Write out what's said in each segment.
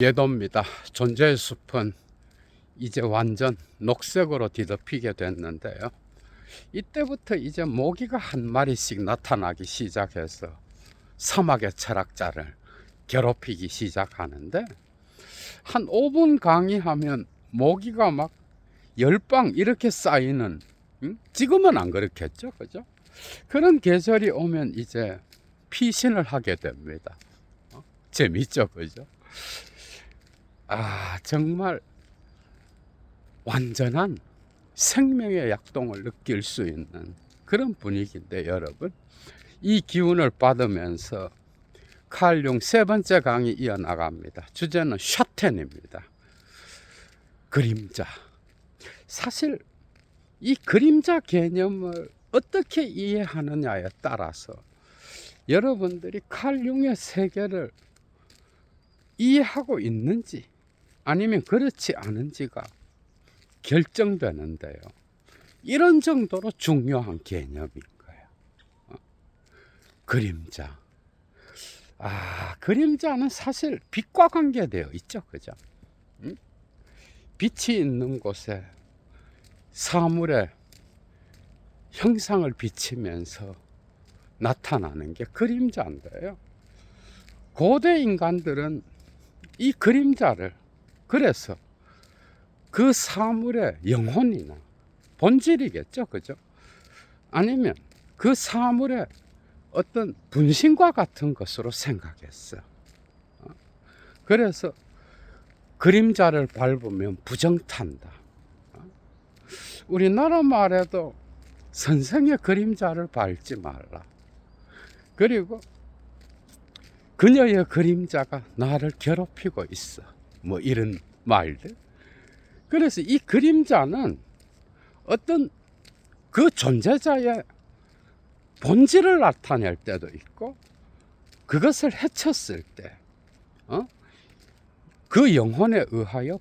예도입니다. 존재의 숲은 이제 완전 녹색으로 뒤덮이게 됐는데요. 이때부터 이제 모기가 한 마리씩 나타나기 시작해서 사막의 철학자를 괴롭히기 시작하는데, 한 5분 강의하면 모기가 막 10방 이렇게 쌓이는, 지금은 안 그렇겠죠, 그죠? 그런 계절이 오면 이제 피신을 하게 됩니다. 재밌죠, 그죠? 정말 완전한 생명의 약동을 느낄 수 있는 그런 분위기인데, 여러분, 이 기운을 받으면서 칼융 세 번째 강의 이어나갑니다. 주제는 샤텐입니다. 그림자. 사실 이 그림자 개념을 어떻게 이해하느냐에 따라서 여러분들이 칼융의 세계를 이해하고 있는지 아니면 그렇지 않은지가 결정되는데요. 이런 정도로 중요한 개념인 거예요. 그림자. 그림자는 사실 빛과 관계되어 있죠, 그죠? 빛이 있는 곳에 사물의 형상을 비치면서 나타나는 게 그림자인데요. 고대 인간들은 이 그림자를, 그래서 그 사물의 영혼이나 본질이겠죠, 그죠? 아니면 그 사물의 어떤 분신과 같은 것으로 생각했어요. 그래서 그림자를 밟으면 부정탄다. 우리나라 말에도 선생의 그림자를 밟지 말라. 그리고 그녀의 그림자가 나를 괴롭히고 있어. 뭐 이런 말들. 그래서 이 그림자는 어떤 그 존재자의 본질을 나타낼 때도 있고, 그것을 해쳤을 때, 그 영혼에 의하여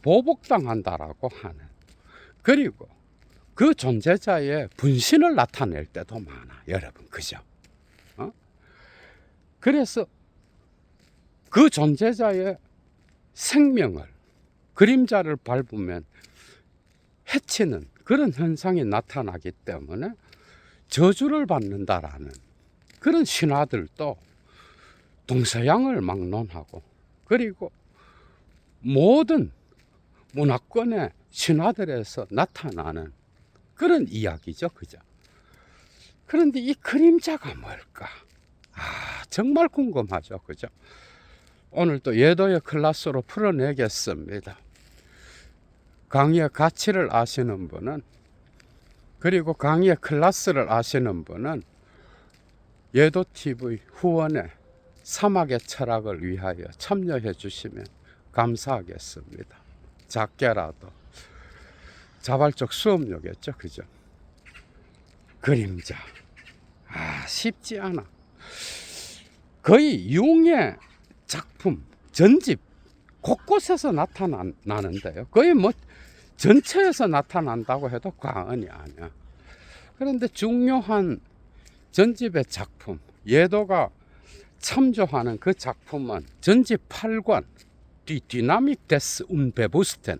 보복당한다라고 하는, 그리고 그 존재자의 분신을 나타낼 때도 많아, 여러분, 그죠? 그래서 그 존재자의 생명을, 그림자를 밟으면 해치는 그런 현상이 나타나기 때문에 저주를 받는다라는 그런 신화들도 동서양을 막론하고, 그리고 모든 문화권의 신화들에서 나타나는 그런 이야기죠, 그죠? 그런데 이 그림자가 뭘까? 정말 궁금하죠, 그죠? 오늘 또 예도의 클래스로 풀어내겠습니다. 강의의 가치를 아시는 분은, 그리고 강의의 클래스를 아시는 분은 예도TV 후원에 사막의 철학을 위하여 참여해 주시면 감사하겠습니다. 작게라도 자발적 수업료겠죠, 그죠? 그림자. 쉽지 않아. 거의 융의 작품, 전집 곳곳에서 나타나는데요. 거의 뭐 전체에서 나타난다고 해도 과언이 아니야. 그런데 중요한 전집의 작품, 예도가 참조하는 그 작품은 전집 8권 Die Dynamik des Unbewussten,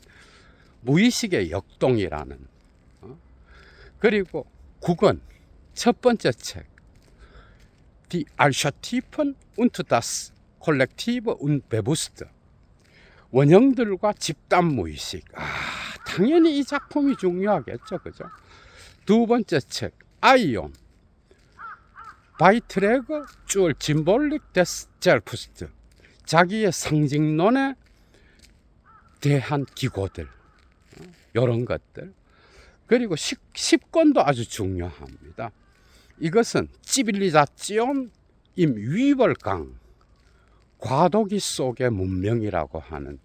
무의식의 역동이라는, 그리고 9권 첫 번째 책 Die Archetypen und das Kollektive Unbewusste, 원형들과 집단 무의식. 당연히 이 작품이 중요하겠죠, 그죠? 두 번째 책 아이온 바이트레그 줄 짐볼릭 데스 젤프스트, 자기의 상징론에 대한 기고들, 이런 것들. 그리고 10권도 아주 중요합니다. 이것은 시빌리자치온 임 위벌강, 과도기 속의 문명이라고 하는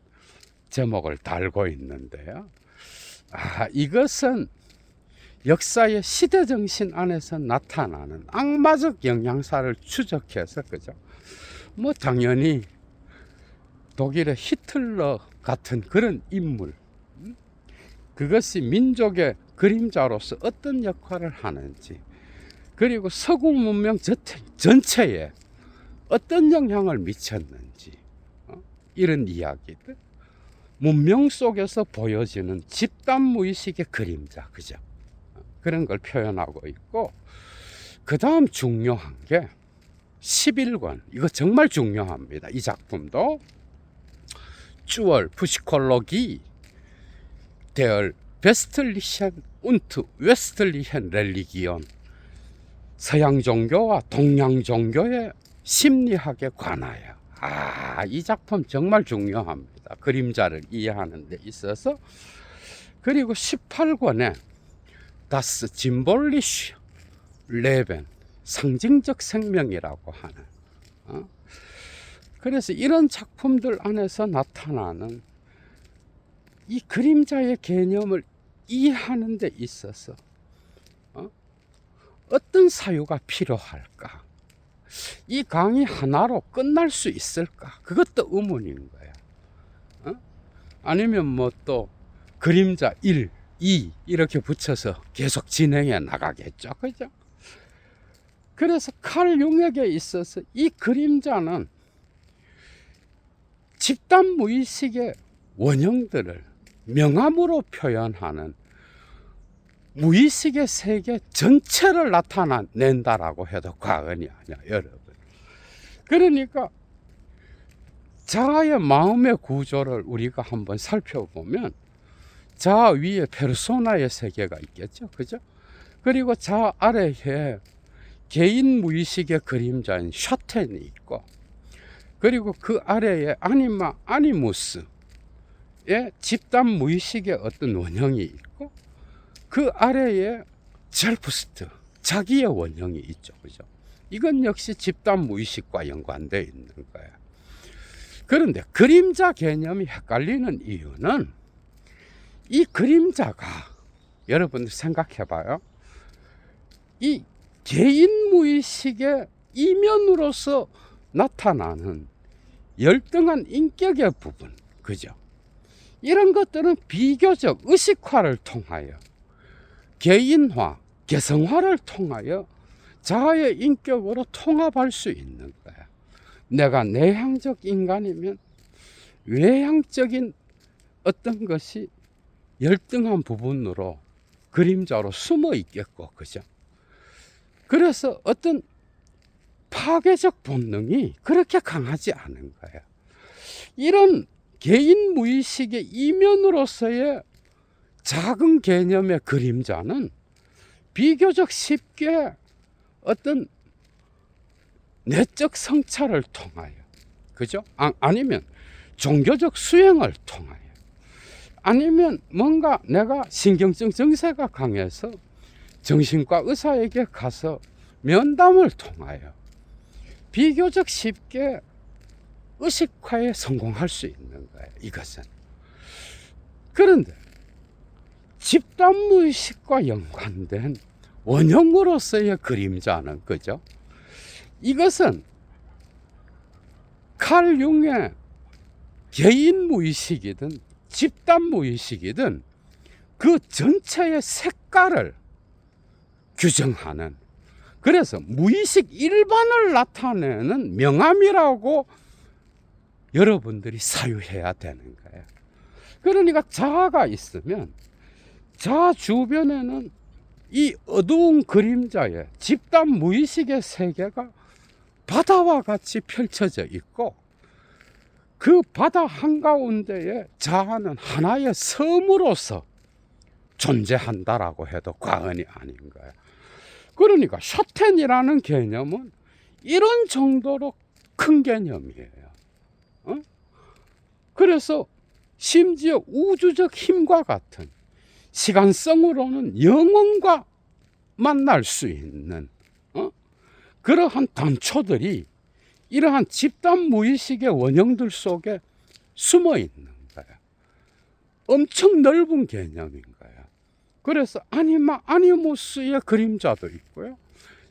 제목을 달고 있는데요. 이것은 역사의 시대정신 안에서 나타나는 악마적 영향사를 추적해서, 그죠? 뭐 당연히 독일의 히틀러 같은 그런 인물, 그것이 민족의 그림자로서 어떤 역할을 하는지, 그리고 서구 문명 전체에 어떤 영향을 미쳤는지, 이런 이야기들, 문명 속에서 보여지는 집단 무의식의 그림자, 그죠? 그런 걸 표현하고 있고, 그 다음 중요한 게 11권. 이거 정말 중요합니다. 이 작품도 쭈얼 푸시콜로기 데얼 베스틀리헨 운트 웨스틀리헨 렐리기온, 서양 종교와 동양 종교의 심리학에 관하여. 이 작품 정말 중요합니다. 그림자를 이해하는 데 있어서. 그리고 18권에 다스 짐볼리쉬 레벤, 상징적 생명이라고 하는, 그래서 이런 작품들 안에서 나타나는 이 그림자의 개념을 이해하는 데 있어서 어떤 사유가 필요할까? 이 강의 하나로 끝날 수 있을까? 그것도 의문인 거야. 아니면 뭐 또 그림자 1, 2 이렇게 붙여서 계속 진행해 나가겠죠. 그죠? 그래서 칼 융에게 있어서 이 그림자는 집단 무의식의 원형들을 명암으로 표현하는 무의식의 세계 전체를 나타낸다라고 해도 과언이 아니야, 여러분. 그러니까 자아의 마음의 구조를 우리가 한번 살펴보면 자아 위에 페르소나의 세계가 있겠죠, 그죠? 그리고 자아 아래에 개인 무의식의 그림자인 샤텐이 있고, 그리고 그 아래에 아니마 아니무스의 집단 무의식의 어떤 원형이 있고, 그 아래에 젤프스트 자기의 원형이 있죠, 그죠? 이건 역시 집단 무의식과 연관되어 있는 거예요. 그런데 그림자 개념이 헷갈리는 이유는 이 그림자가, 여러분들 생각해봐요. 이 개인 무의식의 이면으로서 나타나는 열등한 인격의 부분, 그죠? 이런 것들은 비교적 의식화를 통하여 개인화, 개성화를 통하여 자아의 인격으로 통합할 수 있는 거야. 내가 내향적 인간이면 외향적인 어떤 것이 열등한 부분으로 그림자로 숨어 있겠고, 그죠? 그래서 어떤 파괴적 본능이 그렇게 강하지 않은 거예요. 이런 개인 무의식의 이면으로서의 작은 개념의 그림자는 비교적 쉽게 어떤 내적 성찰을 통하여, 그죠? 아니면 종교적 수행을 통하여, 아니면 뭔가 내가 신경증 증세가 강해서 정신과 의사에게 가서 면담을 통하여 비교적 쉽게 의식화에 성공할 수 있는 거예요, 이것은. 그런데 집단 무의식과 연관된 원형으로서의 그림자는, 그죠? 이것은 칼 융의 개인 무의식이든 집단 무의식이든 그 전체의 색깔을 규정하는, 그래서 무의식 일반을 나타내는 명암이라고 여러분들이 사유해야 되는 거예요. 그러니까 자아가 있으면 자아 주변에는 이 어두운 그림자의 집단 무의식의 세계가 바다와 같이 펼쳐져 있고, 그 바다 한가운데에 자아는 하나의 섬으로서 존재한다라고 해도 과언이 아닌 거예요. 그러니까 샤텐이라는 개념은 이런 정도로 큰 개념이에요. 그래서 심지어 우주적 힘과 같은, 시간성으로는 영혼과 만날 수 있는 그러한 단초들이 이러한 집단 무의식의 원형들 속에 숨어 있는 거야. 엄청 넓은 개념인 거야. 그래서 아니마 아니무스의 그림자도 있고요,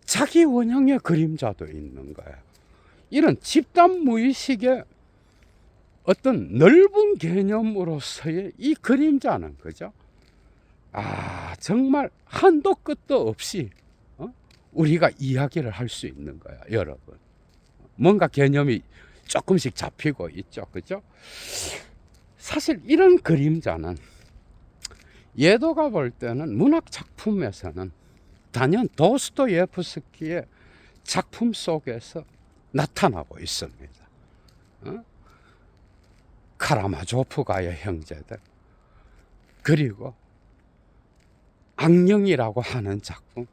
자기 원형의 그림자도 있는 거야. 이런 집단 무의식의 어떤 넓은 개념으로서의 이 그림자는, 그죠? 정말 한도 끝도 없이 우리가 이야기를 할 수 있는 거야, 여러분. 뭔가 개념이 조금씩 잡히고 있죠. 그죠? 사실 이런 그림자는 예도가 볼 때는 문학 작품에서는 단연 도스토예프스키의 작품 속에서 나타나고 있습니다. 카라마조프가의 형제들, 그리고 악령이라고 하는 작품.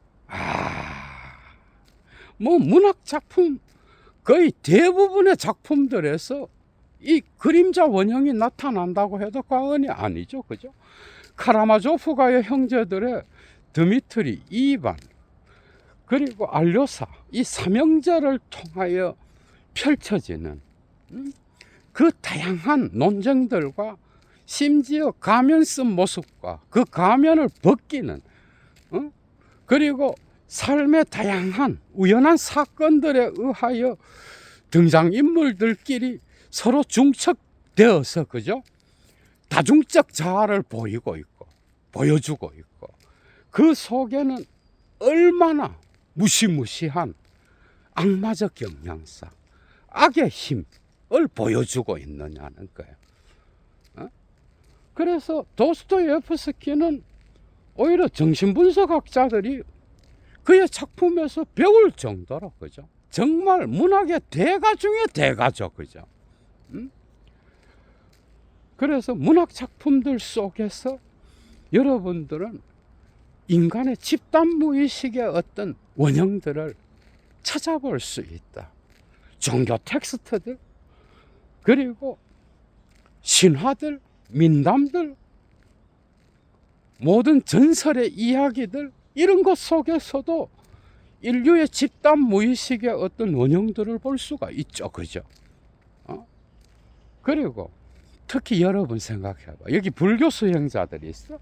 뭐 문학 작품 거의 대부분의 작품들에서 이 그림자 원형이 나타난다고 해도 과언이 아니죠. 그죠? 카라마조프가의 형제들의 드미트리, 이반, 그리고 알료사, 이 삼형제를 통하여 펼쳐지는 그 다양한 논쟁들과 심지어 가면 쓴 모습과 그 가면을 벗기는, 그리고 삶의 다양한 우연한 사건들에 의하여 등장인물들끼리 서로 중첩되어서, 그죠? 다중적 자아를 보이고 있고 보여주고 있고, 그 속에는 얼마나 무시무시한 악마적 영향사, 악의 힘을 보여주고 있느냐는 거예요. 그래서 도스토예프스키는 오히려 정신분석학자들이 그의 작품에서 배울 정도로, 그죠? 정말 문학의 대가 중에 대가죠. 그죠? 그래서 문학 작품들 속에서 여러분들은 인간의 집단 무의식의 어떤 원형들을 찾아볼 수 있다. 종교 텍스트들, 그리고 신화들, 민담들, 모든 전설의 이야기들, 이런 것 속에서도 인류의 집단 무의식의 어떤 원형들을 볼 수가 있죠. 그죠? 그리고 특히 여러분 생각해봐. 여기 불교 수행자들이 있어?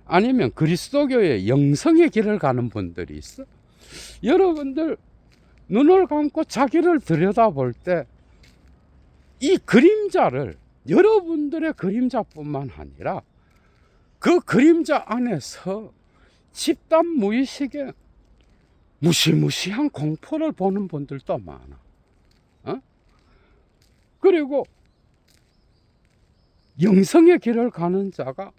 아니면 그리스도교의 영성의 길을 가는 분들이 있어? 여러분들 눈을 감고 자기를 들여다볼 때 이 그림자를, 여러분들의 그림자뿐만 아니라 그 그림자 안에서 집단 무의식의 무시무시한 공포를 보는 분들도 많아. 그리고 영성의 길을 가는 자가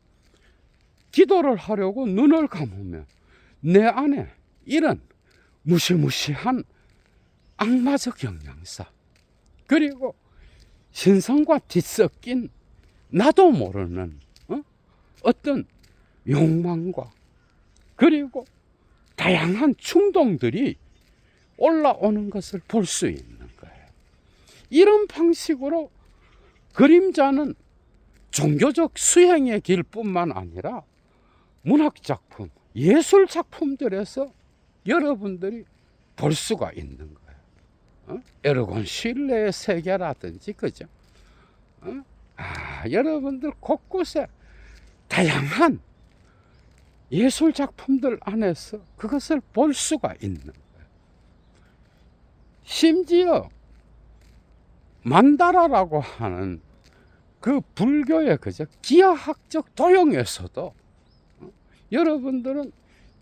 기도를 하려고 눈을 감으면 내 안에 이런 무시무시한 악마적 영향사, 그리고 신성과 뒤섞인 나도 모르는 어떤 욕망과 그리고 다양한 충동들이 올라오는 것을 볼 수 있는 거예요. 이런 방식으로 그림자는 종교적 수행의 길뿐만 아니라 문학작품, 예술작품들에서 여러분들이 볼 수가 있는 거예요. 에르곤 슐레의 세계라든지, 그죠? 여러분들 곳곳에 다양한 예술작품들 안에서 그것을 볼 수가 있는 거예요. 심지어 만다라라고 하는 그 불교의, 그죠? 기하학적 도형에서도 여러분들은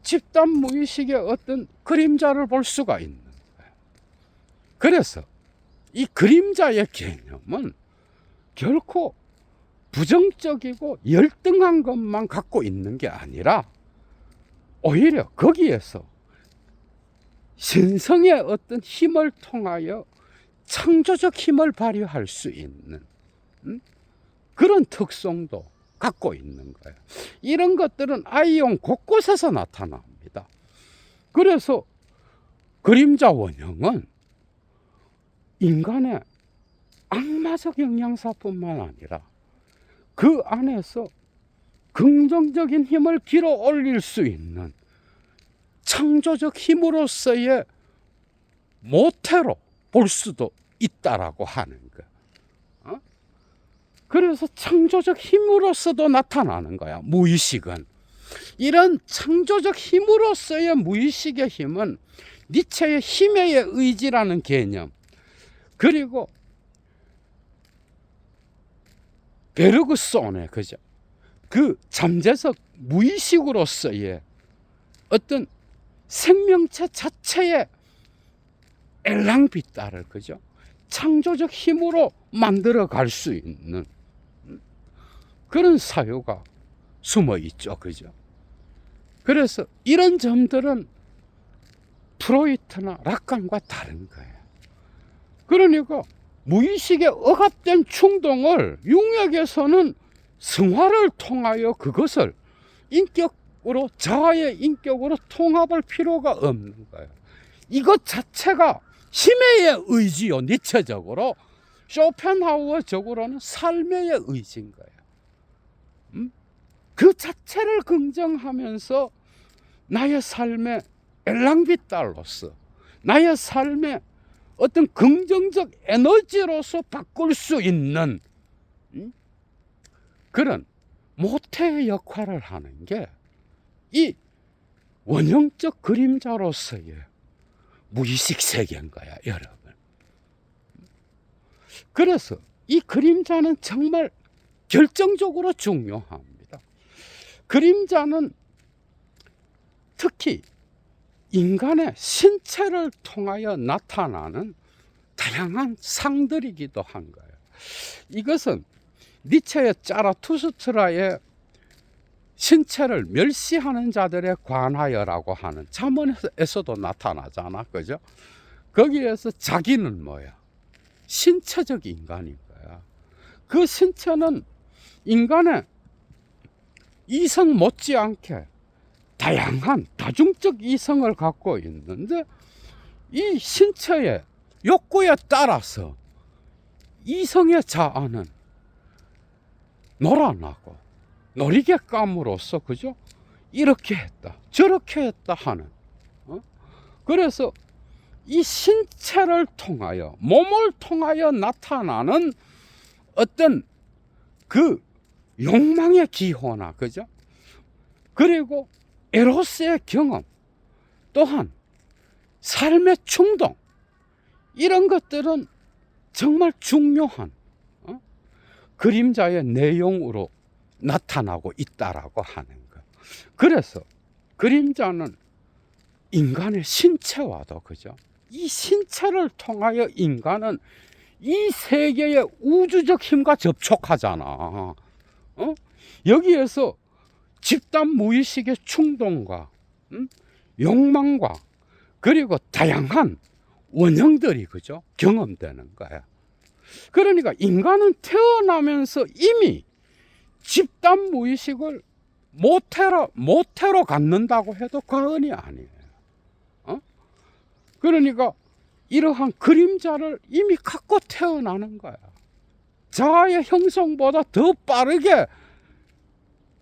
집단 무의식의 어떤 그림자를 볼 수가 있는 거예요. 그래서 이 그림자의 개념은 결코 부정적이고 열등한 것만 갖고 있는 게 아니라 오히려 거기에서 신성의 어떤 힘을 통하여 창조적 힘을 발휘할 수 있는 그런 특성도 갖고 있는 거예요. 이런 것들은 아이온 곳곳에서 나타납니다. 그래서 그림자 원형은 인간의 악마적 영향사뿐만 아니라 그 안에서 긍정적인 힘을 길어 올릴 수 있는 창조적 힘으로서의 모태로 볼 수도 있다라고 하는 거야. 그래서 창조적 힘으로서도 나타나는 거야, 무의식은. 이런 창조적 힘으로서의 무의식의 힘은 니체의 힘의 의지라는 개념, 그리고 베르그손의, 그죠? 그 잠재적 무의식으로서의 어떤 생명체 자체의 엘랑비타를, 그죠? 창조적 힘으로 만들어 갈 수 있는 그런 사유가 숨어 있죠. 그죠? 그래서 이런 점들은 프로이트나 락칸과 다른 거예요. 그러니까 무의식에 억압된 충동을 융약에서는 승화를 통하여 그것을 인격으로, 자아의 인격으로 통합할 필요가 없는 거예요. 이것 자체가 힘의 의지요. 니체적으로, 쇼펜하우어적으로는 삶의 의지인 거예요. 그 자체를 긍정하면서 나의 삶의 엘랑비탈로서, 나의 삶의 어떤 긍정적 에너지로서 바꿀 수 있는 그런 모태의 역할을 하는 게 이 원형적 그림자로서의 무의식 세계인 거야, 여러분. 그래서 이 그림자는 정말 결정적으로 중요합니다. 그림자는 특히 인간의 신체를 통하여 나타나는 다양한 상들이기도 한 거예요. 이것은 니체의 짜라투스트라의 신체를 멸시하는 자들에 관하여라고 하는 잠언에서도 나타나잖아. 그죠? 거기에서 자기는 뭐야? 신체적 인간인 거야. 그 신체는 인간의 이성 못지않게 다양한 다중적 이성을 갖고 있는데, 이 신체의 욕구에 따라서 이성의 자아는 놀아나고 놀이개감으로서, 그죠? 이렇게 했다 저렇게 했다 하는, 그래서 이 신체를 통하여, 몸을 통하여 나타나는 어떤 그 욕망의 기호나, 그죠? 그리고 에로스의 경험, 또한 삶의 충동, 이런 것들은 정말 중요한 그림자의 내용으로 나타나고 있다라고 하는 것. 그래서 그림자는 인간의 신체와도, 그죠? 이 신체를 통하여 인간은 이 세계의 우주적 힘과 접촉하잖아. 여기에서 집단 무의식의 충동과 욕망과 그리고 다양한 원형들이, 그죠? 경험되는 거야. 그러니까 인간은 태어나면서 이미 집단 무의식을 모태로 갖는다고 해도 과언이 아니에요. 그러니까 이러한 그림자를 이미 갖고 태어나는 거야. 자아의 형성보다 더 빠르게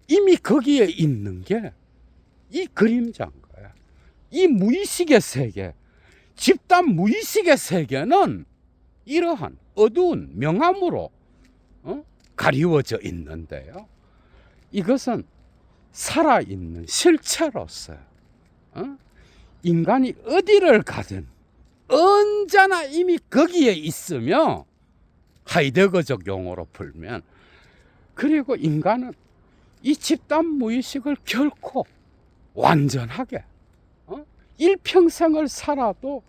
이미 거기에 있는 게 이 그림자인 거야. 이 무의식의 세계, 집단 무의식의 세계는 이러한 어두운 명암으로 가리워져 있는데요. 이것은 살아있는 실체로서 인간이 어디를 가든 언제나 이미 거기에 있으며, 하이데거적 용어로 풀면, 그리고 인간은 이 집단 무의식을 결코 완전하게 일평생을 살아도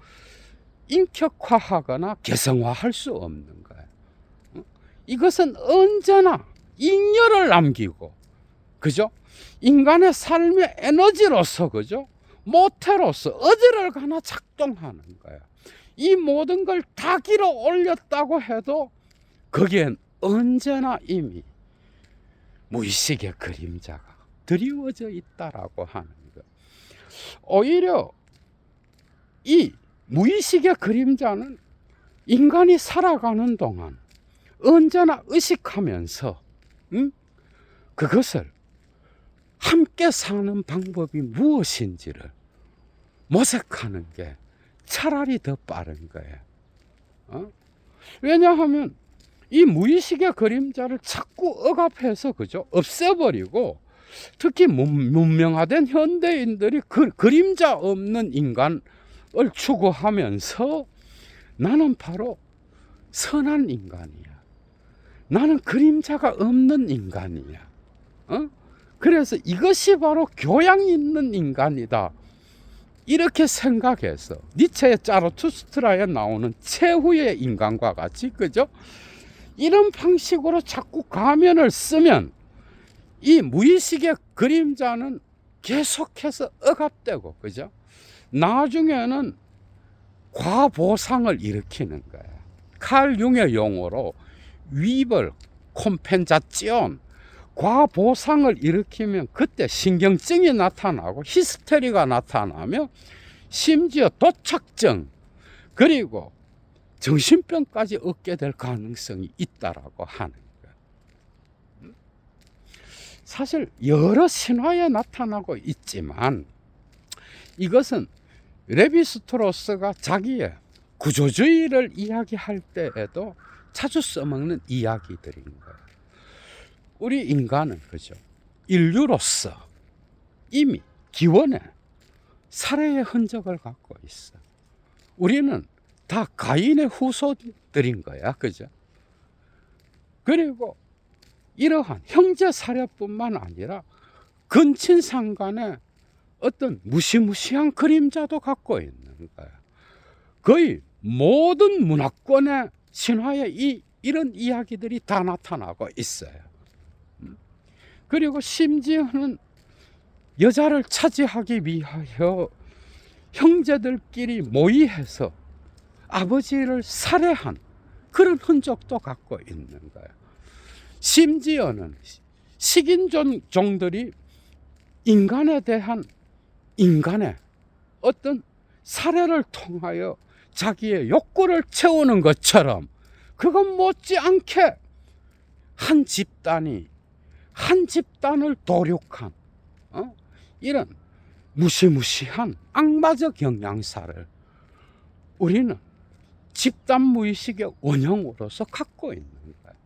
인격화하거나 개성화할 수 없는 거예요. 이것은 언제나 잉여를 남기고, 그죠? 인간의 삶의 에너지로서, 그죠? 모태로서 어디를 가나 작동하는 거예요. 이 모든 걸 다 길어 올렸다고 해도 거기엔 언제나 이미 무의식의 그림자가 드리워져 있다라고 하는 것. 오히려 이 무의식의 그림자는 인간이 살아가는 동안 언제나 의식하면서 그것을 함께 사는 방법이 무엇인지를 모색하는 게 차라리 더 빠른 거예요. 왜냐하면 이 무의식의 그림자를 자꾸 억압해서, 그죠? 없애버리고, 특히 문명화된 현대인들이 그림자 없는 인간을 추구하면서 나는 바로 선한 인간이야, 나는 그림자가 없는 인간이야, 그래서 이것이 바로 교양 있는 인간이다, 이렇게 생각해서 니체의 자라투스트라에 나오는 최후의 인간과 같이, 그죠? 이런 방식으로 자꾸 가면을 쓰면 이 무의식의 그림자는 계속해서 억압되고, 그죠? 나중에는 과보상을 일으키는 거예요. 칼 융의 용어로 위벌 콤펜자지온, 과보상을 일으키면 그때 신경증이 나타나고 히스테리가 나타나며 심지어 도착증 그리고 정신병까지 얻게 될 가능성이 있다라고 하는 거예요. 사실 여러 신화에 나타나고 있지만 이것은 레비스트로스가 자기의 구조주의를 이야기할 때에도 자주 써먹는 이야기들인 거예요. 우리 인간은, 그죠? 인류로서 이미 기원에 살해의 흔적을 갖고 있어. 우리는 다 가인의 후손들인 거야, 그죠? 그리고 이러한 형제 살해뿐만 아니라 근친상간의 어떤 무시무시한 그림자도 갖고 있는 거야. 거의 모든 문화권의 신화에 이런 이야기들이 다 나타나고 있어요. 그리고 심지어는 여자를 차지하기 위하여 형제들끼리 모의해서 아버지를 살해한 그런 흔적도 갖고 있는 거예요. 심지어는 식인종들이 인간에 대한 인간의 어떤 살해를 통하여 자기의 욕구를 채우는 것처럼 그것 못지않게 한 집단이 한 집단을 도륙한 이런 무시무시한 악마적 영양사를 우리는 집단 무의식의 원형으로서 갖고 있는 거예요.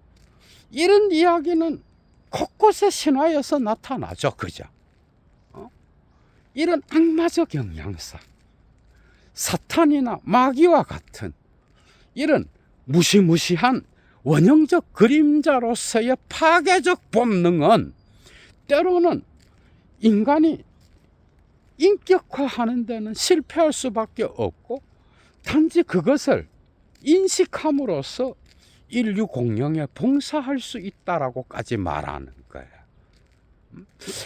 이런 이야기는 곳곳에 신화에서 나타나죠, 그죠? 이런 악마적 영양사, 사탄이나 마귀와 같은 이런 무시무시한 원형적 그림자로서의 파괴적 본능은 때로는 인간이 인격화하는 데는 실패할 수밖에 없고 단지 그것을 인식함으로써 인류 공영에 봉사할 수 있다라고까지 말하는 거예요.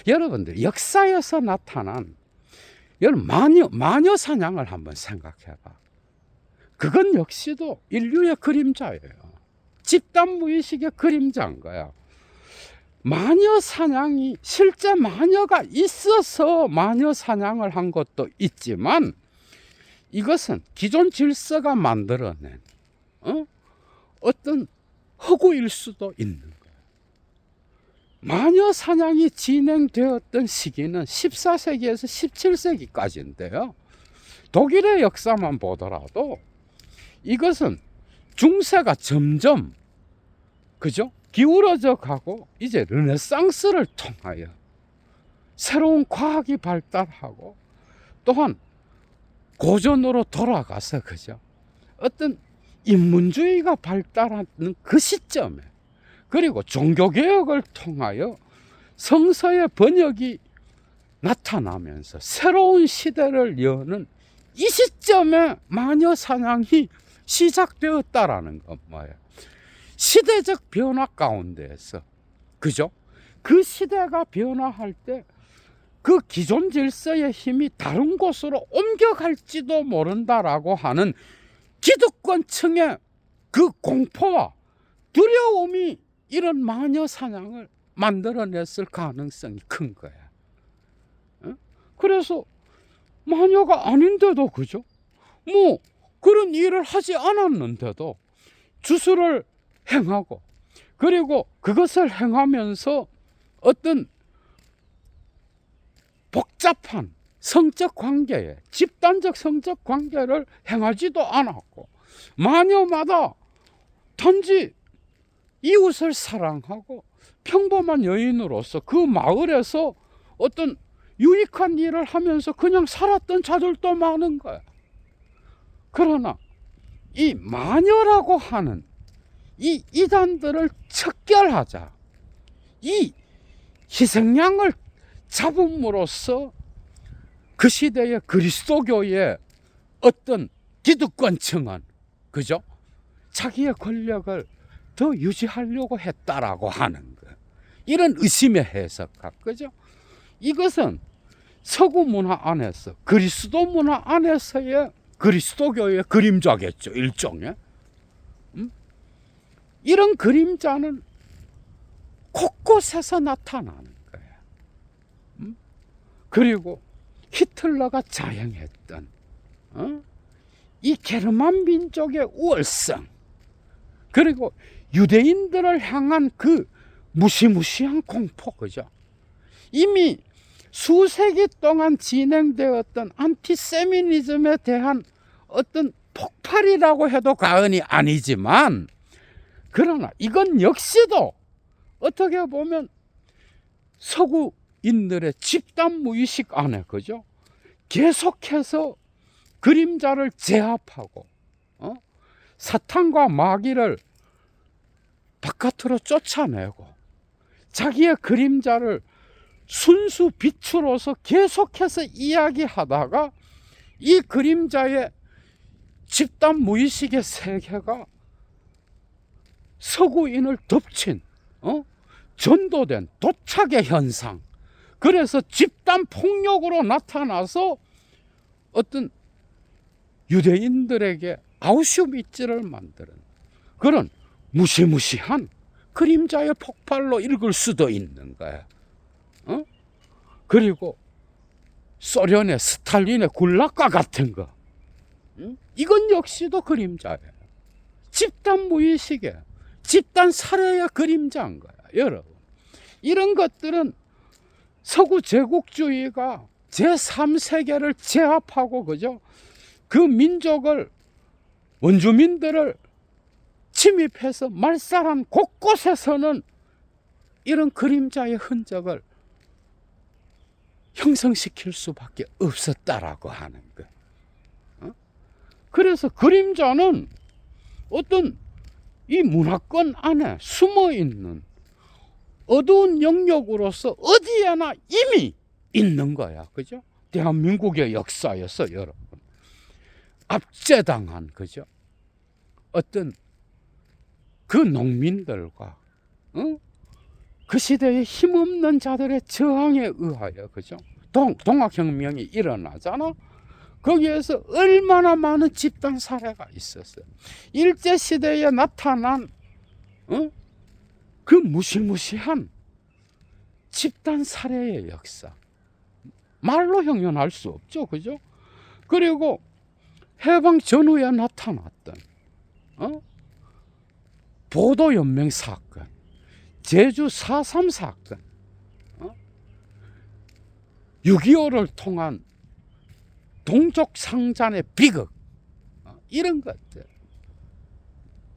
여러분들 역사에서 나타난 여러분 마녀 사냥을 한번 생각해봐. 그건 역시도 인류의 그림자예요. 집단 무의식의 그림자인 거야. 마녀 사냥이 실제 마녀가 있어서 마녀 사냥을 한 것도 있지만 이것은 기존 질서가 만들어낸 어떤 허구일 수도 있는 거예요. 마녀 사냥이 진행되었던 시기는 14세기에서 17세기까지인데요. 독일의 역사만 보더라도 이것은 중세가 점점, 그죠? 기울어져 가고 이제 르네상스를 통하여 새로운 과학이 발달하고 또한 고전으로 돌아가서, 그죠? 어떤 인문주의가 발달하는 그 시점에 그리고 종교개혁을 통하여 성서의 번역이 나타나면서 새로운 시대를 여는 이 시점에 마녀 사냥이 시작되었다라는 건 뭐예요? 시대적 변화 가운데에서, 그죠? 그 시대가 변화할 때 그 기존 질서의 힘이 다른 곳으로 옮겨갈지도 모른다라고 하는 기득권층의 그 공포와 두려움이 이런 마녀 사냥을 만들어냈을 가능성이 큰 거야. 그래서 마녀가 아닌데도, 그죠? 뭐 그런 일을 하지 않았는데도 주술을 행하고 그리고 그것을 행하면서 어떤 복잡한 성적 관계에 집단적 성적 관계를 행하지도 않았고 마녀마다 단지 이웃을 사랑하고 평범한 여인으로서 그 마을에서 어떤 유익한 일을 하면서 그냥 살았던 자들도 많은 거야. 그러나 이 마녀라고 하는 이 이단들을 척결하자, 이 희생양을 잡음으로써 그 시대의 그리스도교의 어떤 기득권층은 그죠? 자기의 권력을 더 유지하려고 했다라고 하는 거. 이런 의심의 해석학, 그죠? 이것은 서구 문화 안에서, 그리스도 문화 안에서의 그리스도교의 그림자겠죠, 일종의. 이런 그림자는 곳곳에서 나타나는 거예요. 그리고 히틀러가 자행했던 이 게르만 민족의 우월성, 그리고 유대인들을 향한 그 무시무시한 공포, 그죠? 이미 수세기 동안 진행되었던 안티세미니즘에 대한 어떤 폭발이라고 해도 과언이 아니지만, 그러나 이건 역시도 어떻게 보면 서구인들의 집단 무의식 안에, 그죠? 계속해서 그림자를 제압하고 사탄과 마귀를 바깥으로 쫓아내고 자기의 그림자를 순수 빛으로서 계속해서 이야기하다가 이 그림자의 집단 무의식의 세계가 서구인을 덮친 전도된 도착의 현상, 그래서 집단 폭력으로 나타나서 어떤 유대인들에게 아우슈비츠를 만드는 그런 무시무시한 그림자의 폭발로 읽을 수도 있는 거예요. 그리고 소련의 스탈린의 굴락과 같은 거, 이건 역시도 그림자예요. 집단 무의식의 집단 살해의 그림자인 거야, 여러분. 이런 것들은 서구 제국주의가 제3세계를 제압하고, 그죠? 그 민족을, 원주민들을 침입해서 말살한 곳곳에서는 이런 그림자의 흔적을 형성시킬 수밖에 없었다라고 하는 거. 그래서 그림자는 어떤 이 문화권 안에 숨어 있는 어두운 영역으로서 어디에나 이미 있는 거야, 그죠? 대한민국의 역사에서 여러분 압제당한, 그죠? 어떤 그 농민들과 그 시대의 힘없는 자들의 저항에 의하여, 그죠? 동학혁명이 일어나잖아. 거기에서 얼마나 많은 집단 사례가 있었어요. 일제시대에 나타난 그 무시무시한 집단 살해의 역사, 말로 형용할 수 없죠, 그죠? 그리고 해방 전후에 나타났던 보도연맹 사건, 제주 4.3 사건, 6.25를 통한 동족 상잔의 비극, 이런 것들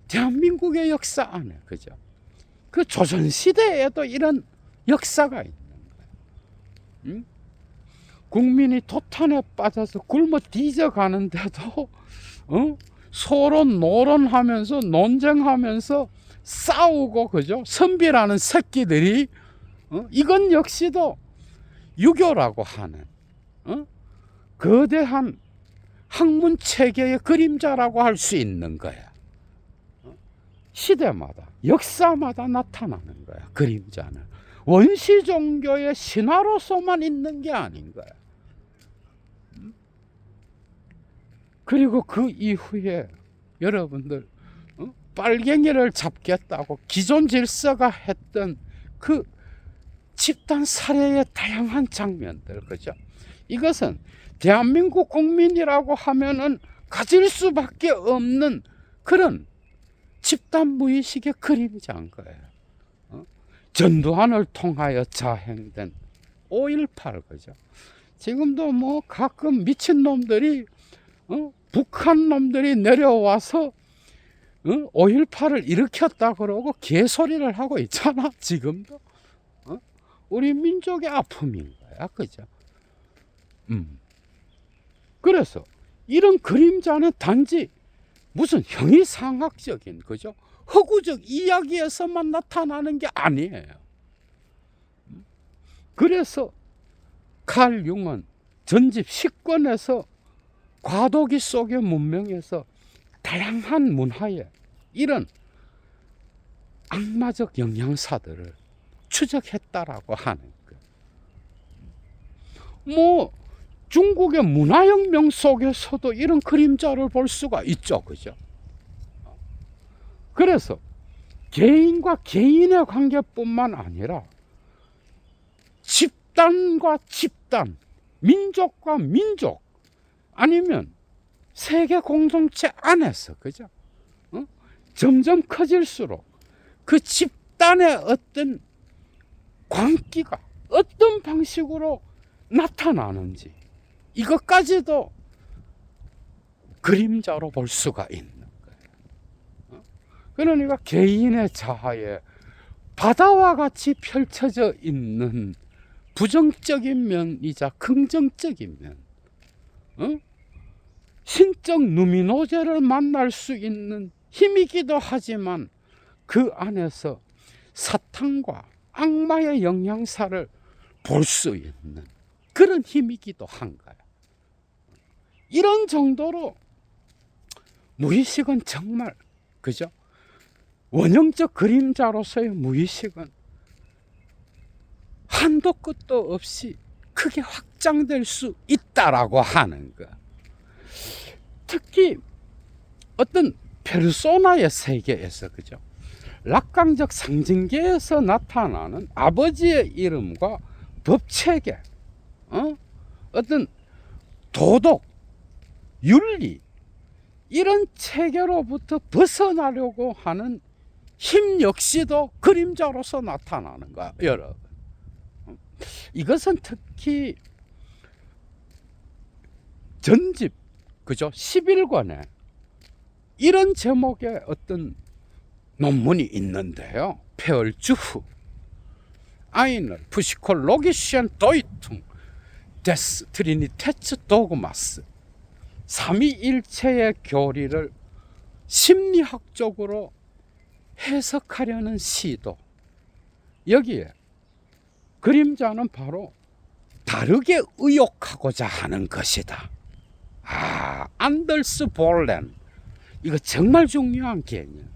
대한민국의 역사 안에, 그죠? 그 조선시대에도 이런 역사가 있는 거예요. 국민이 도탄에 빠져서 굶어 뒤져가는데도 서로 노론하면서 논쟁하면서 싸우고, 그죠? 선비라는 새끼들이 이건 역시도 유교라고 하는 거대한 학문 체계의 그림자라고 할 수 있는 거야. 시대마다, 역사마다 나타나는 거야, 그림자는. 원시 종교의 신화로서만 있는 게 아닌 거야. 그리고 그 이후에 여러분들 빨갱이를 잡겠다고 기존 질서가 했던 그 집단 살해의 다양한 장면들, 그죠? 이것은 대한민국 국민이라고 하면은 가질 수밖에 없는 그런 집단 무의식의 그림자인 거예요. 전두환을 통하여 자행된 5.18, 그죠? 지금도 뭐 가끔 미친 놈들이 북한 놈들이 내려와서 5.18을 일으켰다 그러고 개소리를 하고 있잖아, 지금도. 우리 민족의 아픔인 거야, 그죠? 그래서 이런 그림자는 단지 무슨 형이상학적인, 그죠? 허구적 이야기에서만 나타나는 게 아니에요. 그래서 칼 융은 전집 10권에서 과도기 속의 문명에서 다양한 문화에 이런 악마적 영향사들을 추적했다라고 하는 거예요. 뭐 중국의 문화혁명 속에서도 이런 그림자를 볼 수가 있죠, 그죠? 그래서 개인과 개인의 관계뿐만 아니라 집단과 집단, 민족과 민족, 아니면 세계 공동체 안에서, 그죠? 점점 커질수록 그 집단의 어떤 광기가 어떤 방식으로 나타나는지 이것까지도 그림자로 볼 수가 있는 거예요. 그러니까 개인의 자아에 바다와 같이 펼쳐져 있는 부정적인 면이자 긍정적인 면, 신적 누미노제를 만날 수 있는 힘이기도 하지만 그 안에서 사탄과 악마의 영향사를 볼 수 있는 그런 힘이기도 한 거야. 이런 정도로 무의식은 정말, 그죠? 원형적 그림자로서의 무의식은 한도 끝도 없이 크게 확장될 수 있다라고 하는 거. 특히 어떤 페르소나의 세계에서, 그죠? 락강적 상징계에서 나타나는 아버지의 이름과 법체계, 어떤 도덕, 윤리, 이런 체계로부터 벗어나려고 하는 힘 역시도 그림자로서 나타나는 거야, 여러분. 이것은 특히 전집, 그죠? 11권에 이런 제목의 어떤 논문이 있는데요. 페얼주프 Einer psychologischen Deutung des Trinitätsdogmas, 삼위일체의 교리를 심리학적으로 해석하려는 시도. 여기에 그림자는 바로 다르게 의욕하고자 하는 것이다. 안더스 볼렌, 이거 정말 중요한 개념이에요.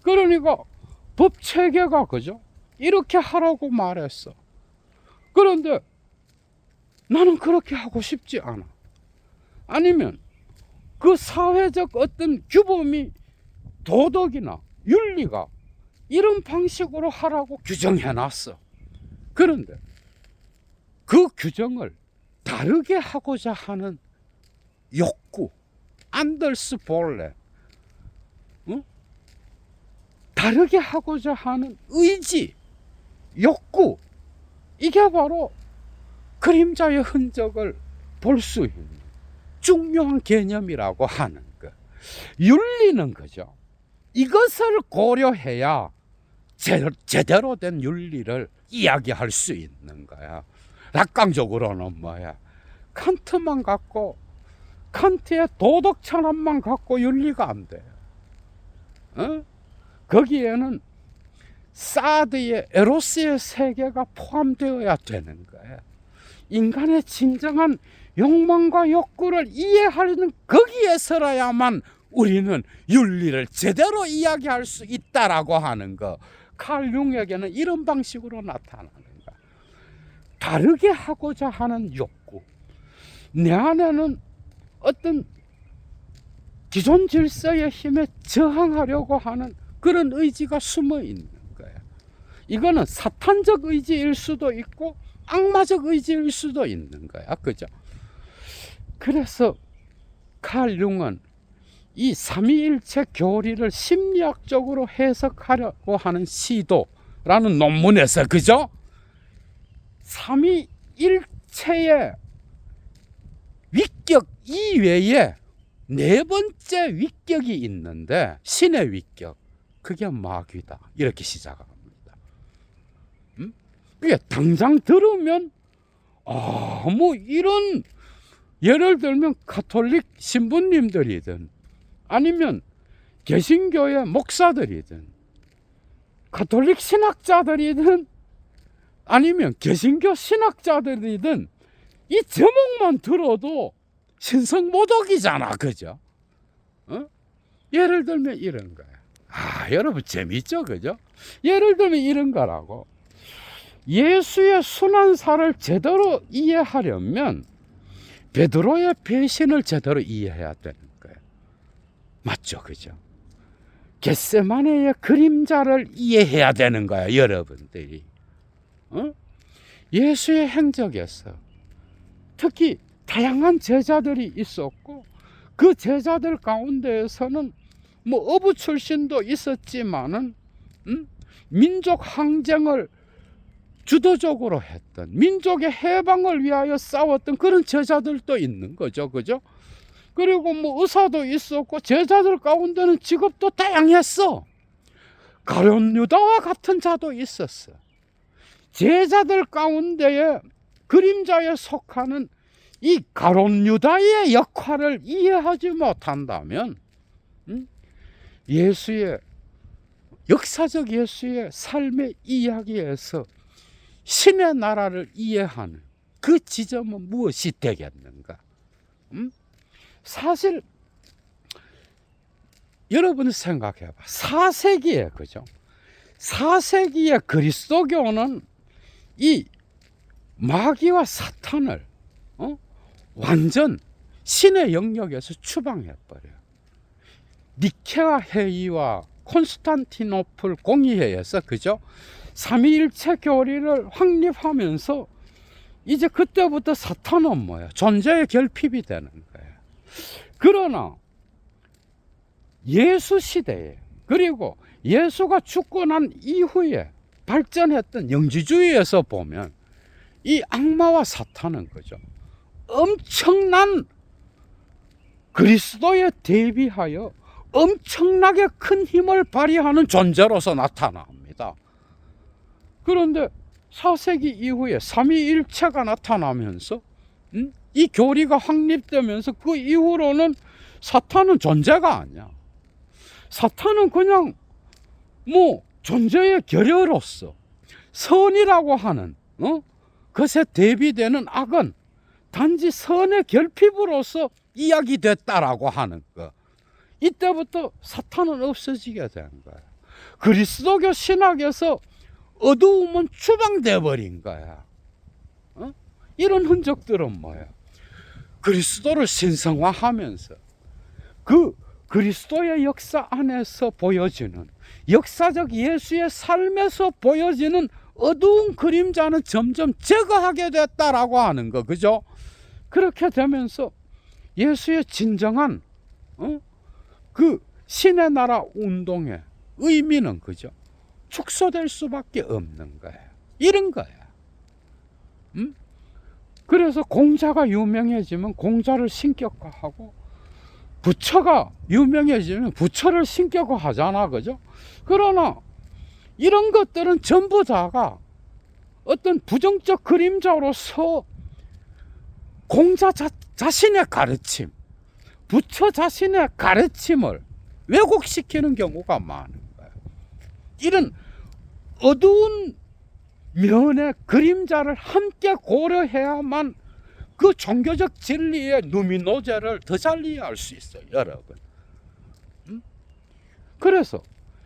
그러니까 법체계가, 그죠? 이렇게 하라고 말했어. 그런데 나는 그렇게 하고 싶지 않아. 아니면 그 사회적 어떤 규범이, 도덕이나 윤리가 이런 방식으로 하라고 규정해 놨어. 그런데 그 규정을 다르게 하고자 하는 욕구, 안더스 볼렌, 다르게 하고자 하는 의지, 욕구, 이게 바로 그림자의 흔적을 볼 수 있는 중요한 개념이라고 하는 것. 윤리는, 그죠? 이것을 고려해야 제대로 된 윤리를 이야기할 수 있는 거야. 낙관적으로는 뭐야? 칸트만 갖고, 칸트의 도덕 찬원만 갖고 윤리가 안 돼. 거기에는 사드의 에로스의 세계가 포함되어야 되는 거예요. 인간의 진정한 욕망과 욕구를 이해하는 거기에서라야만 우리는 윤리를 제대로 이야기할 수 있다라고 하는 거. 칼 융에게는 이런 방식으로 나타나는 거야. 다르게 하고자 하는 욕구. 내 안에는 어떤 기존 질서의 힘에 저항하려고 하는 그런 의지가 숨어 있는 거예요. 이거는 사탄적 의지일 수도 있고 악마적 의지일 수도 있는 거야, 그죠? 그래서 칼 융은 이 삼위일체 교리를 심리학적으로 해석하려고 하는 시도라는 논문에서, 그죠? 삼위일체의 위격 이외에 네 번째 위격이 있는데, 신의 위격, 그게 마귀다, 이렇게 시작합니다. 그게 당장 들으면 뭐 이런, 예를 들면 가톨릭 신부님들이든 아니면 개신교의 목사들이든 가톨릭 신학자들이든 아니면 개신교 신학자들이든 이 제목만 들어도 신성모독이잖아, 그죠? 예를 들면 이런 거야. 여러분 재밌죠, 그죠? 예를 들면 이런 거라고. 예수의 순환사를 제대로 이해하려면 베드로의 배신을 제대로 이해해야 되는 거예요. 맞죠, 그죠? 겟세마네의 그림자를 이해해야 되는 거야, 여러분들이. 예수의 행적에서 특히 다양한 제자들이 있었고, 그 제자들 가운데에서는 뭐 어부 출신도 있었지만은 민족 항쟁을 주도적으로 했던, 민족의 해방을 위하여 싸웠던 그런 제자들도 있는 거죠, 그죠? 그리고 뭐 의사도 있었고, 제자들 가운데는 직업도 다양했어. 가룟 유다와 같은 자도 있었어. 제자들 가운데에 그림자에 속하는 이 가룟 유다의 역할을 이해하지 못한다면 예수의 역사적 예수의 삶의 이야기에서 신의 나라를 이해하는 그 지점은 무엇이 되겠는가? 사실 여러분 생각해봐. 4세기에, 그죠? 4세기의 그리스도교는 이 마귀와 사탄을 완전 신의 영역에서 추방해버려요. 니케아 회의와 콘스탄티노플 공의회에서, 그죠? 삼위일체 교리를 확립하면서 이제 그때부터 사탄은 뭐야? 존재의 결핍이 되는 거예요. 그러나 예수 시대에, 그리고 예수가 죽고 난 이후에 발전했던 영지주의에서 보면 이 악마와 사탄은, 그죠? 엄청난 그리스도에 대비하여 엄청나게 큰 힘을 발휘하는 존재로서 나타납니다. 그런데 4세기 이후에 삼위일체가 나타나면서 이 교리가 확립되면서 그 이후로는 사탄은 존재가 아니야. 사탄은 그냥 뭐 존재의 결여로서 선이라고 하는 것에 대비되는 악은 단지 선의 결핍으로서 이야기됐다라고 하는 거. 이때부터 사탄은 없어지게 된 거야. 그리스도교 신학에서 어두움은 추방돼 버린 거야. 이런 흔적들은 뭐야? 그리스도를 신성화하면서 그 그리스도의 역사 안에서 보여지는, 역사적 예수의 삶에서 보여지는 어두운 그림자는 점점 제거하게 됐다라고 하는 거, 그죠? 그렇게 되면서 예수의 진정한 그 신의 나라 운동의 의미는, 그죠? 축소될 수밖에 없는 거예요. 이런 거야. 그래서 공자가 유명해지면 공자를 신격화하고, 부처가 유명해지면 부처를 신격화하잖아, 그죠? 그러나 이런 것들은 전부 다가 어떤 부정적 그림자로서 공자 자신의 가르침, 부처 자신의 가르침을 왜곡시키는 경우가 많은 거예요. 이런 어두운 면의 그림자를 함께 고려해야만 그 종교적 진리의 누미노제를 더 잘 이해할 수 있어요, 여러분. 그래서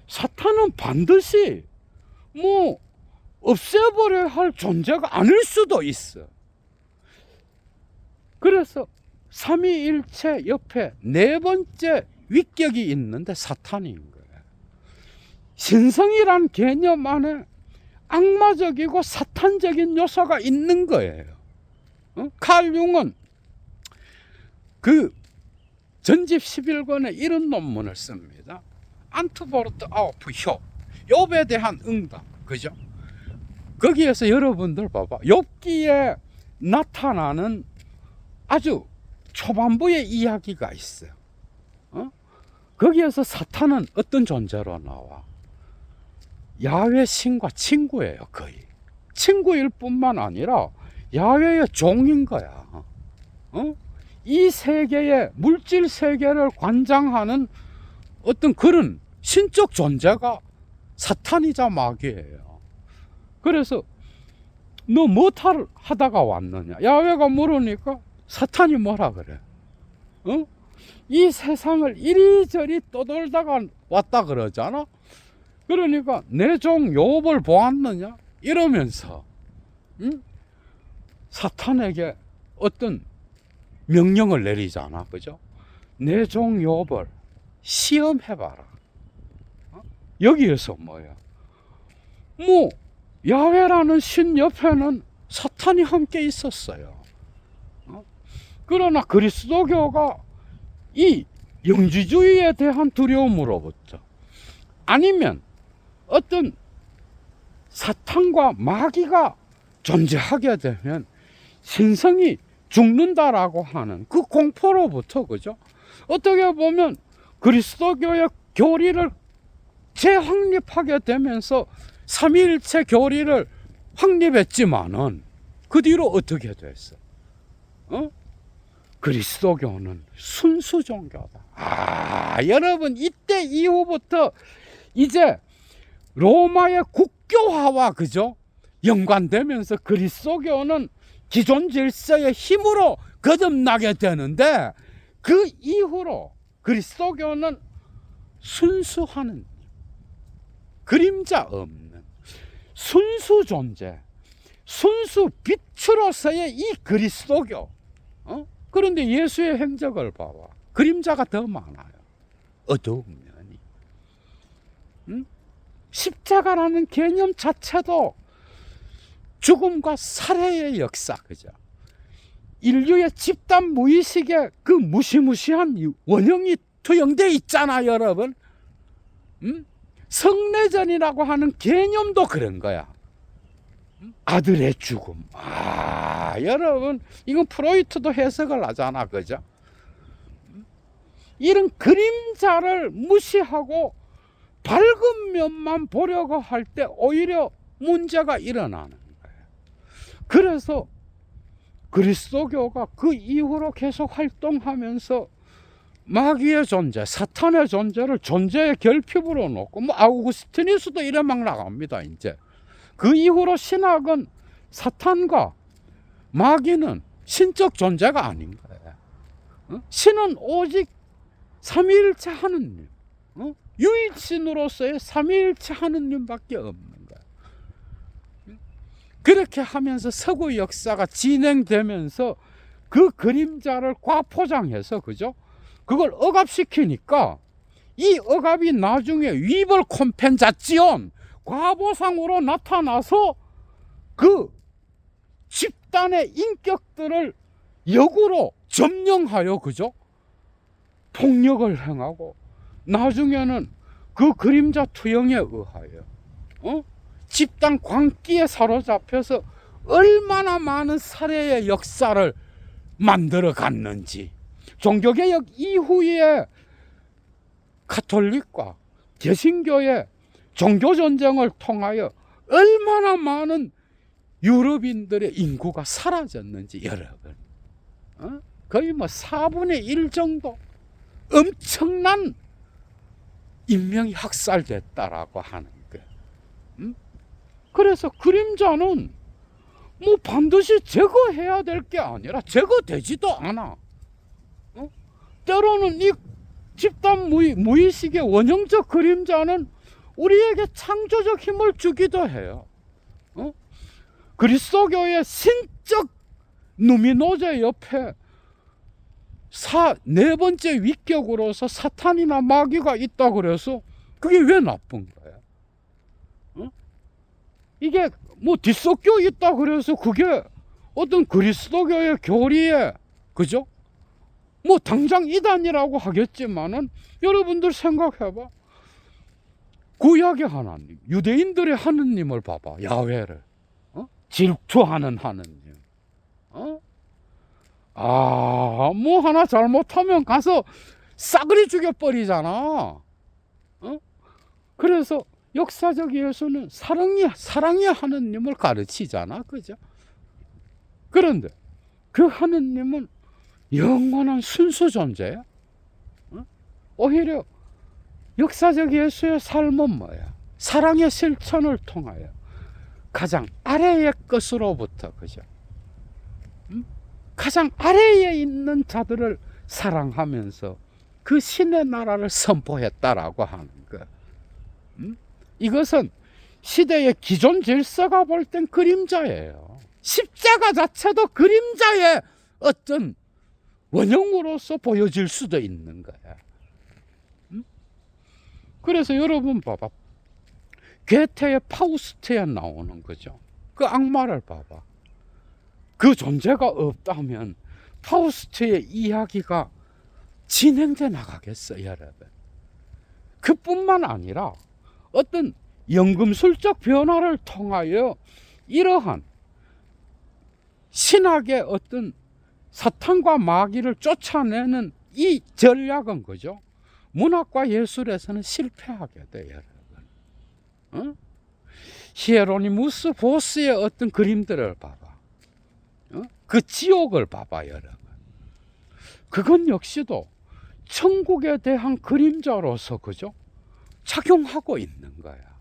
사탄은 반드시 뭐 없애버려야 할 존재가 아닐 수도 있어. 그래서 삼위일체 옆에 네 번째 위격이 있는데 사탄인 거예요. 신성이란 개념 안에 악마적이고 사탄적인 요소가 있는 거예요. 칼 융은 그 전집 11권에 이런 논문을 씁니다. 안트보르트 아우프 욥에 대한 응답, 그죠? 거기에서 여러분들 봐봐, 욥기에 나타나는 아주 초반부의 이야기가 있어요. 거기에서 사탄은 어떤 존재로 나와? 야훼 신과 친구예요. 거의 친구일 뿐만 아니라 야훼의 종인 거야. 이 세계의 물질 세계를 관장하는 어떤 그런 신적 존재가 사탄이자 마귀예요. 그래서 너 뭐 하다가 왔느냐? 야훼가 물으니까 사탄이 뭐라 그래? 어? 이 세상을 이리저리 떠돌다가 왔다 그러잖아. 그러니까 내 종 욥을 보았느냐? 이러면서 사탄에게 어떤 명령을 내리잖아. 그죠? 내 종 욥을 시험해봐라. 여기에서 뭐야? 뭐 야훼라는 신 옆에는 사탄이 함께 있었어요. 그러나 그리스도교가 이 영지주의에 대한 두려움으로부터, 아니면 어떤 사탄과 마귀가 존재하게 되면 신성이 죽는다라고 하는 그 공포로부터, 그죠? 어떻게 보면 그리스도교의 교리를 재확립하게 되면서 삼위일체 교리를 확립했지만은 그 뒤로 어떻게 됐어? 그리스도교는 순수 종교다. 여러분, 이때 이후부터 이제 로마의 국교화와, 그죠? 연관되면서 그리스도교는 기존 질서의 힘으로 거듭나게 되는데, 그 이후로 그리스도교는 순수하는, 그림자 없는 순수 존재, 순수 빛으로서의 이 그리스도교. 그런데 예수의 행적을 봐봐. 그림자가 더 많아요. 어두운 면이. 십자가라는 개념 자체도 죽음과 살해의 역사, 그죠? 인류의 집단 무의식에 그 무시무시한 원형이 투영되어 있잖아, 여러분. 성내전이라고 하는 개념도 그런 거야. 아들의 죽음. 여러분, 이건 프로이트도 해석을 하잖아, 그죠? 이런 그림자를 무시하고 밝은 면만 보려고 할 때 오히려 문제가 일어나는 거예요. 그래서 그리스도교가 그 이후로 계속 활동하면서 마귀의 존재, 사탄의 존재를 존재의 결핍으로 놓고, 뭐 아우구스티누스도 이래 막 나갑니다. 이제 그 이후로 신학은 사탄과 마귀는 신적 존재가 아닌 거예요. 신은 오직 삼위일체 하느님, 유일신으로서의 삼위일체 하느님밖에 없는 거예요. 그렇게 하면서 서구 역사가 진행되면서 그 그림자를 과포장해서, 그죠? 그걸 억압시키니까 이 억압이 나중에 위벌 콤펜자지온, 과보상으로 나타나서 그 집단의 인격들을 역으로 점령하여, 그죠? 폭력을 행하고, 나중에는 그 그림자 투영에 의하여 집단 광기에 사로잡혀서 얼마나 많은 살해의 역사를 만들어 갔는지. 종교개혁 이후에 카톨릭과 개신교의 종교전쟁을 통하여 얼마나 많은 유럽인들의 인구가 사라졌는지, 여러분. 거의 뭐 4분의 1 정도 엄청난 인명이 학살됐다라고 하는 거예요. 그래서 그림자는 뭐 반드시 제거해야 될 게 아니라 제거되지도 않아. 때로는 이 집단 무의식의 원형적 그림자는 우리에게 창조적 힘을 주기도 해요. 그리스도교의 신적 누미노제 옆에 네 번째 위격으로서 사탄이나 마귀가 있다 그래서 그게 왜 나쁜 거야? 이게 뭐 뒷섞여 있다 그래서 그게 어떤 그리스도교의 교리에, 그죠? 뭐 당장 이단이라고 하겠지만은 여러분들 생각해봐. 구약의 하나님, 유대인들의 하느님을 봐봐. 야훼를 질투하는 하느님. 뭐 하나 잘못하면 가서 싸그리 죽여버리잖아. 그래서 역사적 예수는 사랑의 하느님을 가르치잖아, 그죠? 그런데 그 하느님은 영원한 순수 존재야. 오히려 역사적 예수의 삶은 뭐야? 사랑의 실천을 통하여 가장 아래의 것으로부터, 그죠? 가장 아래에 있는 자들을 사랑하면서 그 신의 나라를 선포했다라고 하는 것. 이것은 시대의 기존 질서가 볼 땐 그림자예요. 십자가 자체도 그림자의 어떤 원형으로서 보여질 수도 있는 거야. 그래서 여러분 봐봐. 괴테의 파우스트에 나오는 거죠. 그 악마를 봐봐. 그 존재가 없다면 파우스트의 이야기가 진행돼 나가겠어요, 여러분. 그뿐만 아니라 어떤 연금술적 변화를 통하여 이러한 신학의 어떤 사탄과 마귀를 쫓아내는 이 전략은 그죠? 문학과 예술에서는 실패하게 돼요, 여러분. 히에로니무스 보스의 어떤 그림들을 봐봐. 그 지옥을 봐봐, 여러분. 그건 역시도 천국에 대한 그림자로서 그죠? 작용하고 있는 거야.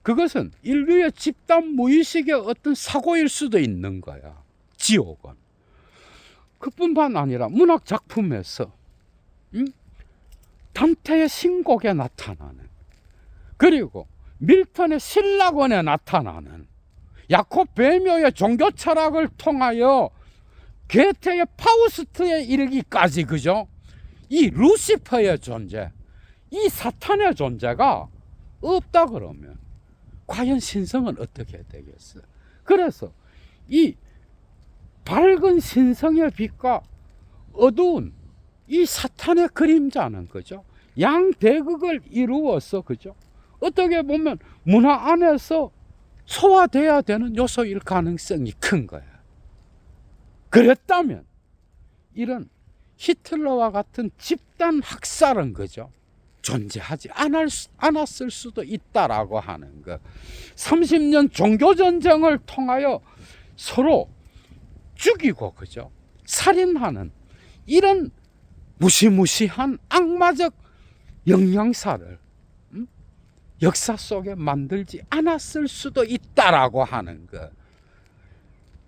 그것은 인류의 집단 무의식의 어떤 사고일 수도 있는 거야. 지옥은. 그뿐만 아니라 문학 작품에서 단테의 신곡에 나타나는, 그리고 밀턴의 신라권에 나타나는, 야콥 베묘의 종교 철학을 통하여 괴테의 파우스트에 이르기까지, 그죠? 이 루시퍼의 존재, 이 사탄의 존재가 없다 그러면 과연 신성은 어떻게 되겠어? 그래서 이 밝은 신성의 빛과 어두운 이 사탄의 그림자는 그죠? 양대극을 이루어서 그죠? 어떻게 보면 문화 안에서 소화돼야 되는 요소일 가능성이 큰 거야. 그랬다면 이런 히틀러와 같은 집단 학살은 그죠? 존재하지 않았을 수도 있다라고 하는 것. 30년 종교전쟁을 통하여 서로 죽이고 그죠? 살인하는 이런 무시무시한 악마적 영향사를 역사 속에 만들지 않았을 수도 있다라고 하는 것.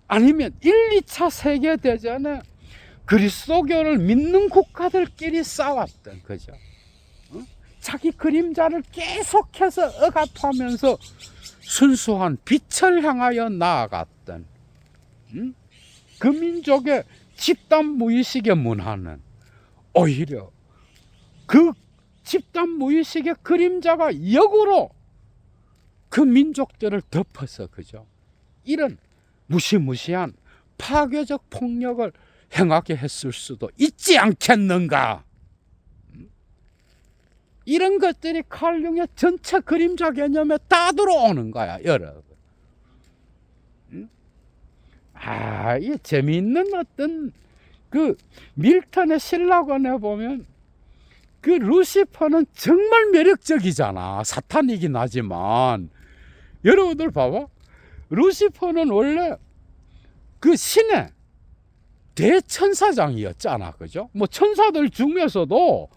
아니면 1, 2차 세계대전에 그리스도교를 믿는 국가들끼리 싸웠던 거죠. 자기 그림자를 계속해서 억압하면서 순수한 빛을 향하여 나아갔던 그 민족의 집단 무의식의 문화는 오히려 그 집단 무의식의 그림자가 역으로 그 민족들을 덮어서 그죠? 이런 무시무시한 파괴적 폭력을 행하게 했을 수도 있지 않겠는가? 이런 것들이 칼 융의 전체 그림자 개념에 다 들어오는 거야, 여러분. 이 재미있는 어떤 그 밀턴의 신라권에 보면 그 루시퍼는 정말 매력적이잖아. 사탄이긴 하지만 여러분들 봐봐. 루시퍼는 원래 그 신의 대천사장이었잖아, 그죠? 뭐 천사들 중에서도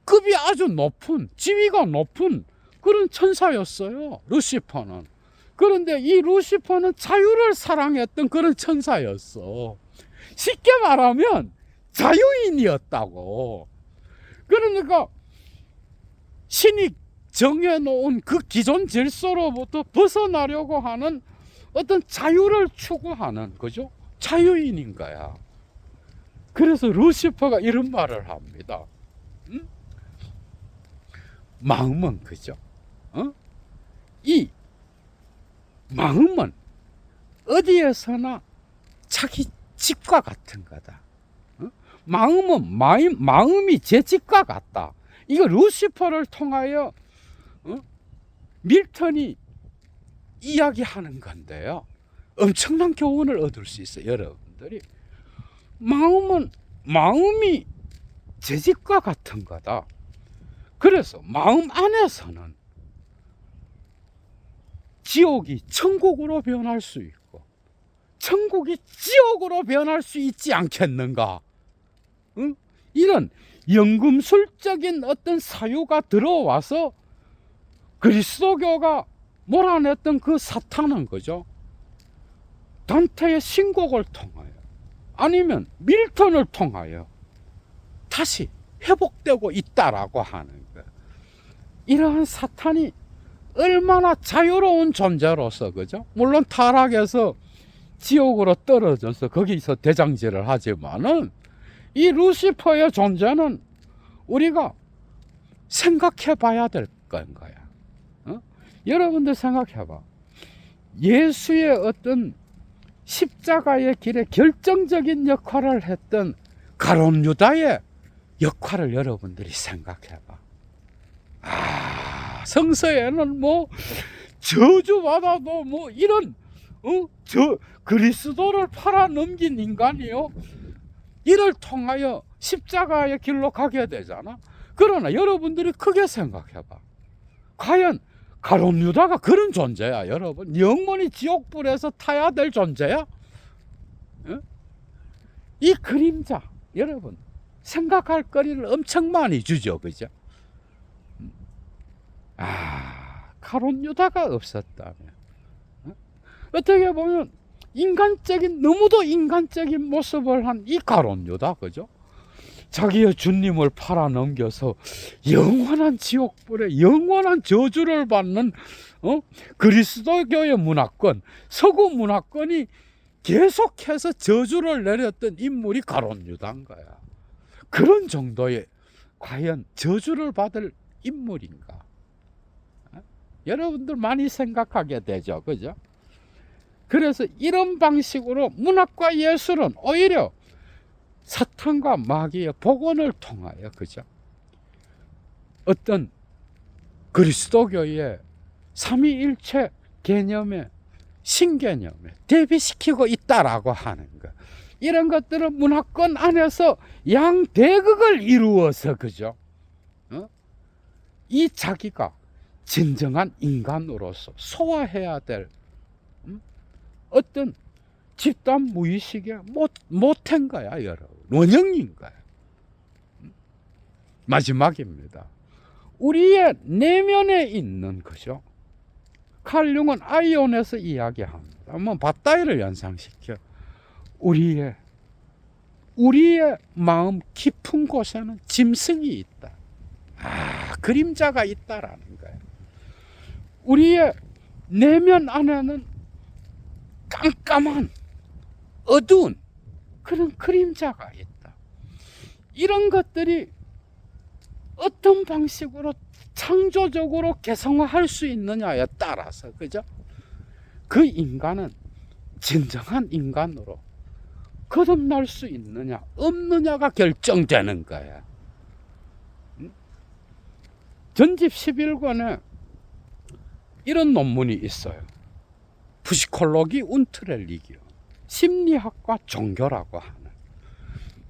급이 아주 높은, 지위가 높은 그런 천사였어요, 루시퍼는. 그런데 이 루시퍼는 자유를 사랑했던 그런 천사였어. 쉽게 말하면 자유인이었다고. 그러니까 신이 정해놓은 그 기존 질서로부터 벗어나려고 하는 어떤 자유를 추구하는, 그죠? 자유인인 거야. 그래서 루시퍼가 이런 말을 합니다. 마음은 그죠? 이 마음은 어디에서나 자기 집과 같은 거다. 마음은 마음이 제 집과 같다. 이거 루시퍼를 통하여 밀턴이 이야기하는 건데요. 엄청난 교훈을 얻을 수 있어요, 여러분들이. 마음이 제 집과 같은 거다. 그래서 마음 안에서는 지옥이 천국으로 변할 수 있고 천국이 지옥으로 변할 수 있지 않겠는가? 이런 연금술적인 어떤 사유가 들어와서 그리스도교가 몰아냈던 그 사탄은 그죠? 단테의 신곡을 통하여 아니면 밀턴을 통하여 다시 회복되고 있다라고 하는 거예요. 이러한 사탄이 얼마나 자유로운 존재로서 그죠? 물론 타락해서 지옥으로 떨어져서 거기서 대장질을 하지만은 이 루시퍼의 존재는 우리가 생각해 봐야 될 건 거야. 여러분들 생각해 봐. 예수의 어떤 십자가의 길에 결정적인 역할을 했던 가룟 유다의 역할을 여러분들이 생각해 봐. 성서에는 뭐 저주받아도 뭐 이런 저 그리스도를 팔아 넘긴 인간이요, 이를 통하여 십자가의 길로 가게 되잖아. 그러나 여러분들이 크게 생각해 봐. 과연 가룟 유다가 그런 존재야? 여러분, 영원히 지옥불에서 타야 될 존재야? 이 그림자, 여러분 생각할 거리를 엄청 많이 주죠, 그죠? 가룟 유다가 없었다면, 어떻게 보면 너무도 인간적인 모습을 한 이 가룟 유다, 그죠? 자기의 주님을 팔아 넘겨서 영원한 지옥불에 영원한 저주를 받는 그리스도교의 문화권, 서구 문화권이 계속해서 저주를 내렸던 인물이 가룟 유다인 거야. 그런 정도의 과연 저주를 받을 인물인가? 여러분들 많이 생각하게 되죠, 그죠? 그래서 이런 방식으로 문학과 예술은 오히려 사탄과 마귀의 복원을 통하여, 그죠? 어떤 그리스도교의 삼위일체 개념에, 신개념에 대비시키고 있다라고 하는 것. 이런 것들은 문화권 안에서 양대극을 이루어서, 그죠? 이 자기가 진정한 인간으로서 소화해야 될 어떤 집단 무의식의 못한 거야, 여러분. 원형인 거야. 마지막입니다. 우리의 내면에 있는 거죠. 칼 융은 아이온에서 이야기합니다. 한번 밧다이를 연상시켜. 우리의 마음 깊은 곳에는 짐승이 있다. 그림자가 있다라는 거예요. 우리의 내면 안에는 깜깜한 어두운 그런 그림자가 있다. 이런 것들이 어떤 방식으로 창조적으로 개성화할 수 있느냐에 따라서, 그죠? 그 인간은 진정한 인간으로 거듭날 수 있느냐 없느냐가 결정되는 거야. 전집 11권에 이런 논문이 있어요. 푸시콜로기 운트렐리기오, 심리학과 종교라고 하는,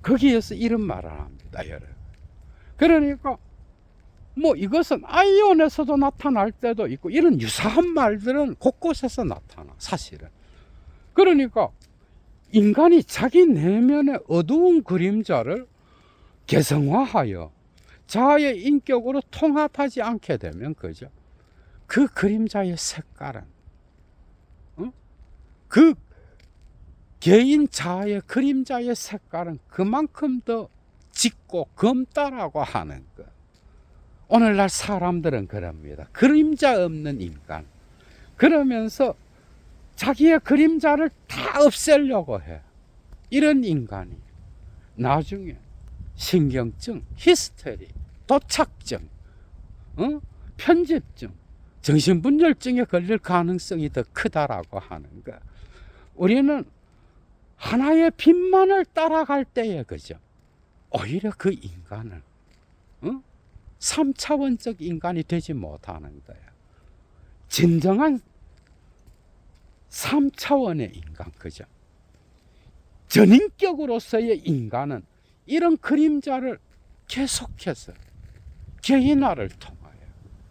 거기에서 이런 말을 합니다, 여러분. 그러니까 뭐 이것은 아이온에서도 나타날 때도 있고, 이런 유사한 말들은 곳곳에서 나타나, 사실은. 그러니까 인간이 자기 내면의 어두운 그림자를 개성화하여 자아의 인격으로 통합하지 않게 되면, 그죠? 그 그림자의 색깔은, 그 개인 자아의 그림자의 색깔은 그만큼 더 짙고 검다라고 하는 것. 오늘날 사람들은 그럽니다. 그림자 없는 인간. 그러면서 자기의 그림자를 다 없애려고 해. 이런 인간이 나중에 신경증, 히스테리, 도착증, 편집증, 정신분열증에 걸릴 가능성이 더 크다라고 하는 거. 우리는 하나의 빛만을 따라갈 때에, 그죠? 오히려 그 인간을 3차원적 인간이 되지 못하는 거야. 진정한 3차원의 인간, 그죠? 전인격으로서의 인간은 이런 그림자를 계속해서 개인화를 통하여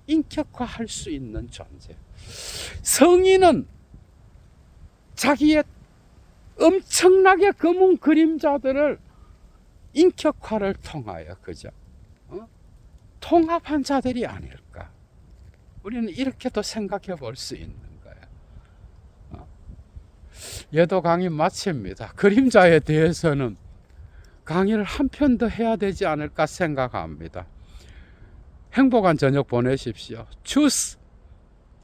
인격화할 수 있는 존재. 성인은 자기의 엄청나게 검은 그림자들을 인격화를 통하여, 그죠? 통합한 자들이 아닐까. 우리는 이렇게도 생각해 볼 수 있는 거예요. 얘도 강의 마칩니다. 그림자에 대해서는 강의를 한 편 더 해야 되지 않을까 생각합니다. 행복한 저녁 보내십시오. 추스!